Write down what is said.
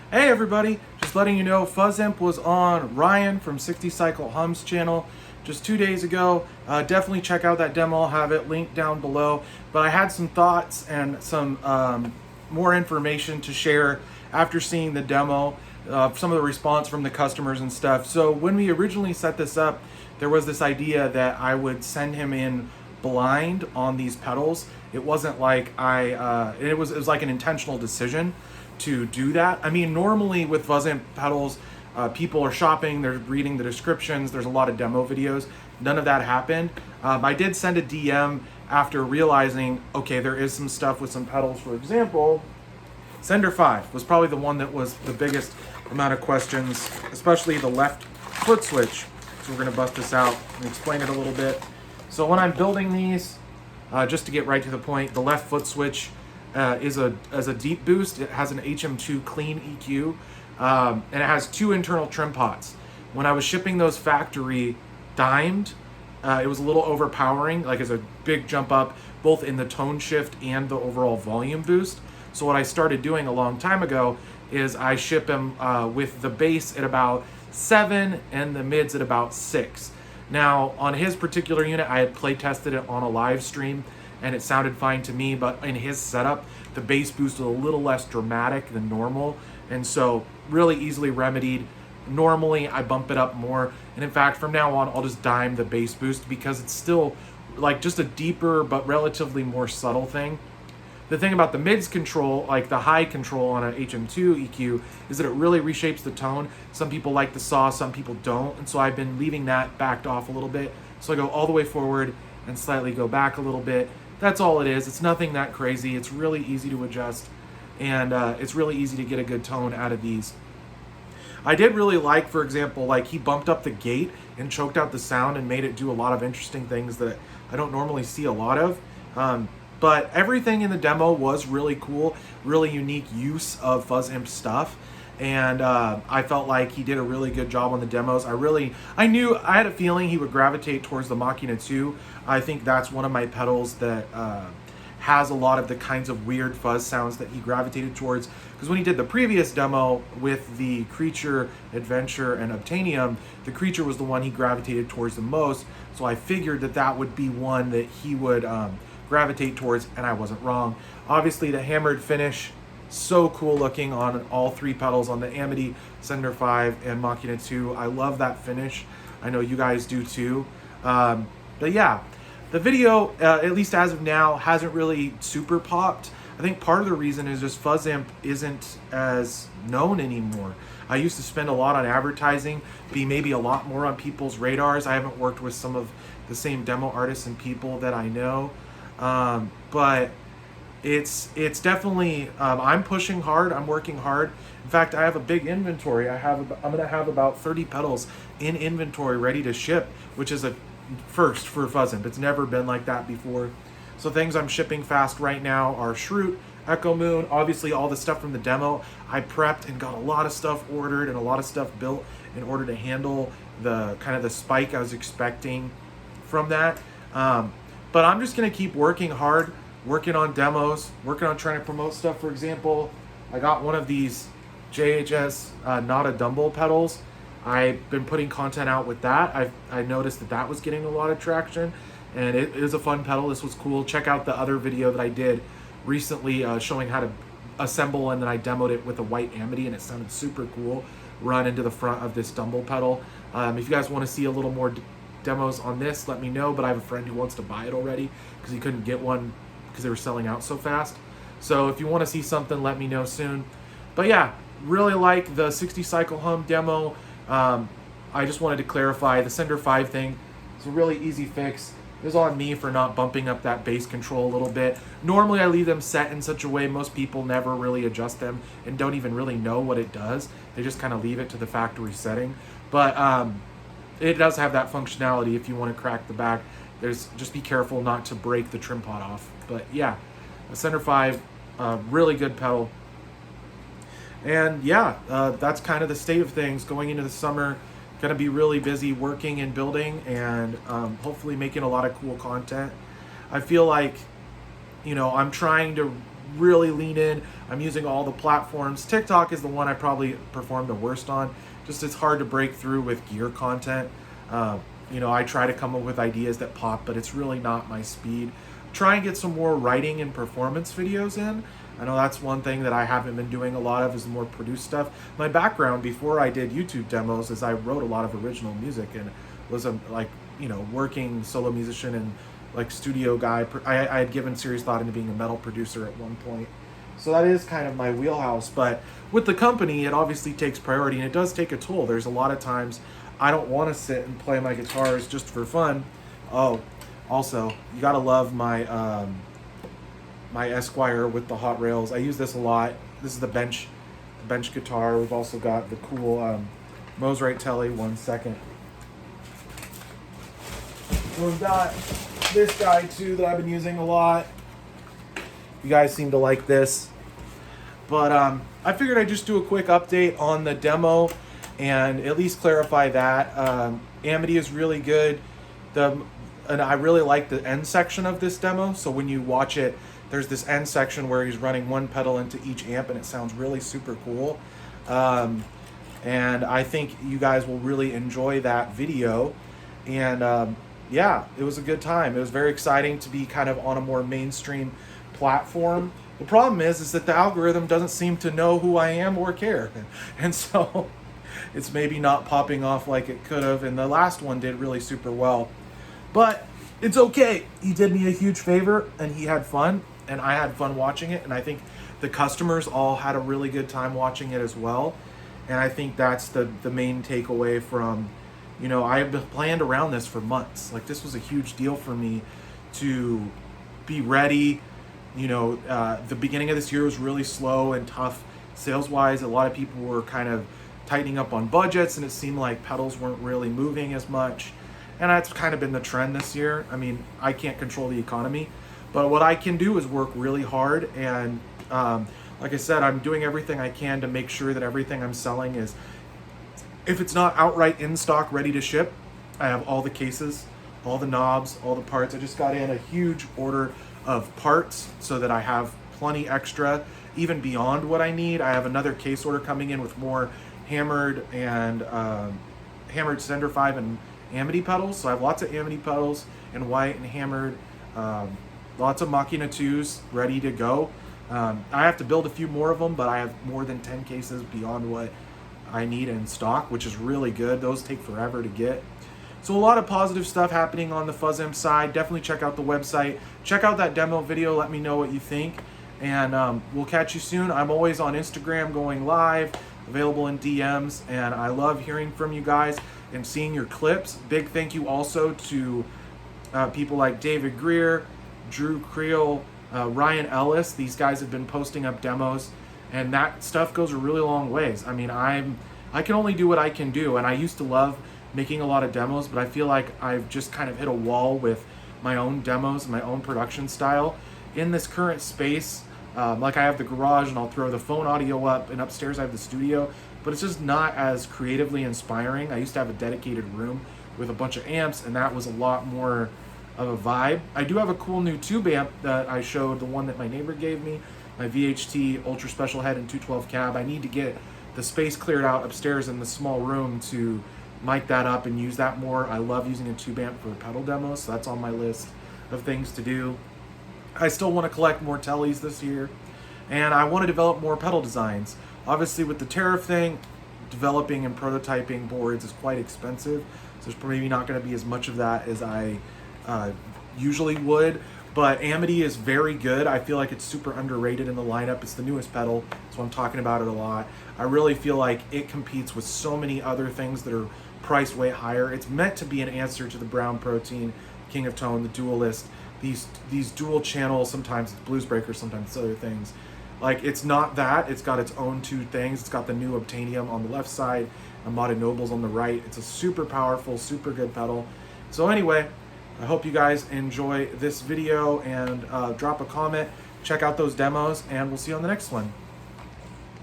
Hey everybody, just letting you know Fuzz Imp was on Ryan from 60CycleHum's channel just 2 days ago. Definitely check out that demo, I'll have it linked down below. But I had some thoughts and some more information to share after seeing the demo, some of the response from the customers and stuff. So when we originally set this up, there was this idea that I would send him in blind on these pedals. It wasn't like it was like an intentional decision to do that. I mean, normally with Fuzzimp pedals, people are shopping, they're reading the descriptions, there's a lot of demo videos. None of that happened. I did send a DM after realizing, okay, there is some stuff with some pedals. For example, Sender 5 was probably the one that was the biggest amount of questions, especially the left foot switch. So we're gonna bust this out and explain it a little bit. So when I'm building these, just to get right to the point, the left foot switch is a deep boost. It has an HM2 clean EQ, and it has two internal trim pots. When I was shipping those factory dimed, it was a little overpowering, like it's a big jump up, both in the tone shift and the overall volume boost. So what I started doing a long time ago is I ship them with the bass at about 7 and the mids at about 6. Now, on his particular unit, I had play tested it on a live stream, and it sounded fine to me, but in his setup, the bass boost was a little less dramatic than normal, and so really easily remedied. Normally, I bump it up more, and in fact, from now on, I'll just dime the bass boost because it's still like just a deeper but relatively more subtle thing. The thing about the mids control, like the high control on an HM2 EQ, is that it really reshapes the tone. Some people like the saw, some people don't, and so I've been leaving that backed off a little bit. So I go all the way forward and slightly go back a little bit. That's all it is. It's nothing that crazy. It's really easy to adjust, and it's really easy to get a good tone out of these. I did really like, for example, like he bumped up the gate and choked out the sound and made it do a lot of interesting things that I don't normally see a lot of. But everything in the demo was really cool, really unique use of Fuzz Imp stuff. And I felt like he did a really good job on the demos. I had a feeling he would gravitate towards the Machina 2. I think that's one of my pedals that has a lot of the kinds of weird fuzz sounds that he gravitated towards. Because when he did the previous demo with the Creature, Adventure, and Obtainium, the Creature was the one he gravitated towards the most. So I figured that that would be one that he would gravitate towards, and I wasn't wrong. Obviously, the hammered finish, so cool looking on all three pedals, on the Amity, Sender 5, and Machina 2. I love that finish. I know you guys do too. But yeah, the video, at least as of now, hasn't really super popped. I think part of the reason is just Fuzz Imp isn't as known anymore. I used to spend a lot on advertising, be maybe a lot more on people's radars. I haven't worked with some of the same demo artists and people that I know. But it's definitely, I'm pushing hard, I'm working hard. In fact, I have a big inventory. I'm gonna have about 30 pedals in inventory ready to ship, which is a first for Fuzzimp. It's never been like that before. So things I'm shipping fast right now are Shroot, Echo Moon, obviously all the stuff from the demo. I prepped and got a lot of stuff ordered and a lot of stuff built in order to handle the kind of the spike I was expecting from that. But I'm just gonna keep working hard, working on demos, working on trying to promote stuff. For example, I got one of these JHS Not a Dumble pedals. I've been putting content out with that. I noticed that that was getting a lot of traction, and it is a fun pedal. This was cool. Check out the other video that I did recently showing how to assemble, and then I demoed it with a white Amity, and it sounded super cool. Run into the front of this Dumble pedal. If you guys want to see a little more demos on this, let me know, but I have a friend who wants to buy it already because he couldn't get one because they were selling out so fast. So if you want to see something, let me know soon. But yeah, really like the 60CycleHum demo. I just wanted to clarify the Sender 5 thing. It's a really easy fix. It was on me for not bumping up that bass control a little bit. Normally I leave them set in such a way most people never really adjust them and don't even really know what it does. They just kind of leave it to the factory setting. But it does have that functionality if you want to crack the back. Just be careful not to break the trim pot off. But yeah, a Sender 5, really good pedal. And yeah, that's kind of the state of things going into the summer. Gonna be really busy working and building, and hopefully making a lot of cool content. I feel like, I'm trying to really lean in. I'm using all the platforms. TikTok is the one I probably perform the worst on. Just it's hard to break through with gear content. You know, I try to come up with ideas that pop, but it's really not my speed. Try and get some more writing and performance videos in. I know that's one thing that I haven't been doing a lot of, is more produced stuff. My background before I did YouTube demos is I wrote a lot of original music and was a, like, you know, working solo musician and like studio guy. I had given serious thought into being a metal producer at one point. So that is kind of my wheelhouse. But with the company, it obviously takes priority, and it does take a toll. There's a lot of times I don't want to sit and play my guitars just for fun. Oh, also, you gotta love my my Esquire with the hot rails. I use this a lot. This is the bench guitar. We've also got the cool Mosrite Telly. 1 second. We've got this guy too that I've been using a lot. You guys seem to like this. But I figured I'd just do a quick update on the demo and at least clarify that. Amity is really good. And I really like the end section of this demo. So when you watch it, there's this end section where he's running one pedal into each amp, and it sounds really super cool. And I think you guys will really enjoy that video. And yeah, it was a good time. It was very exciting to be kind of on a more mainstream platform. The problem is that the algorithm doesn't seem to know who I am or care. And so it's maybe not popping off like it could have. And the last one did really super well. But it's okay. He did me a huge favor, and he had fun, and I had fun watching it. And I think the customers all had a really good time watching it as well. And I think that's the main takeaway from, you know, I have planned around this for months. Like, this was a huge deal for me to be ready. You know, the beginning of this year was really slow and tough sales-wise. A lot of people were kind of tightening up on budgets, and it seemed like pedals weren't really moving as much. And that's kind of been the trend this year. I mean, I can't control the economy, but what I can do is work really hard. And like I said, I'm doing everything I can to make sure that everything I'm selling is, if it's not outright in stock, ready to ship, I have all the cases, all the knobs, all the parts. I just got in a huge order of parts so that I have plenty extra, even beyond what I need. I have another case order coming in with more hammered and hammered Sender 5 and Amity pedals. So I have lots of Amity pedals in white and hammered, lots of Machina 2s ready to go. I have to build a few more of them, but I have more than 10 cases beyond what I need in stock, which is really good. Those take forever to get. So a lot of positive stuff happening on the Fuzz Imp side. Definitely check out the website. Check out that demo video. Let me know what you think. And we'll catch you soon. I'm always on Instagram going live, available in DMs. And I love hearing from you guys and seeing your clips. Big thank you also to people like David Greer, Drew Creel, Ryan Ellis. These guys have been posting up demos, and that stuff goes a really long ways. I mean, I can only do what I can do, and I used to love making a lot of demos, but I feel like I've just kind of hit a wall with my own demos, my own production style. In this current space, like I have the garage and I'll throw the phone audio up, and upstairs I have the studio, but it's just not as creatively inspiring. I used to have a dedicated room with a bunch of amps, and that was a lot more of a vibe. I do have a cool new tube amp that I showed, the one that my neighbor gave me, my VHT Ultra Special Head and 212 cab. I need to get the space cleared out upstairs in the small room to mic that up and use that more. I love using a tube amp for pedal demos, so that's on my list of things to do. I still want to collect more tellies this year, and I want to develop more pedal designs. Obviously, with the tariff thing, developing and prototyping boards is quite expensive, so there's maybe not going to be as much of that as I usually would. But Amity is very good. I feel like it's super underrated in the lineup. It's the newest pedal, so I'm talking about it a lot. I really feel like it competes with so many other things that are priced way higher. It's meant to be an answer to the Brown Protein, King of Tone, the Dualist, these dual channels. Sometimes it's Bluesbreaker, sometimes it's other things. Like, it's not that. It's got its own two things. It's got the new Obtainium on the left side, and Modded Nobles on the right. It's a super powerful, super good pedal. So anyway, I hope you guys enjoy this video, and drop a comment, check out those demos, and we'll see you on the next one.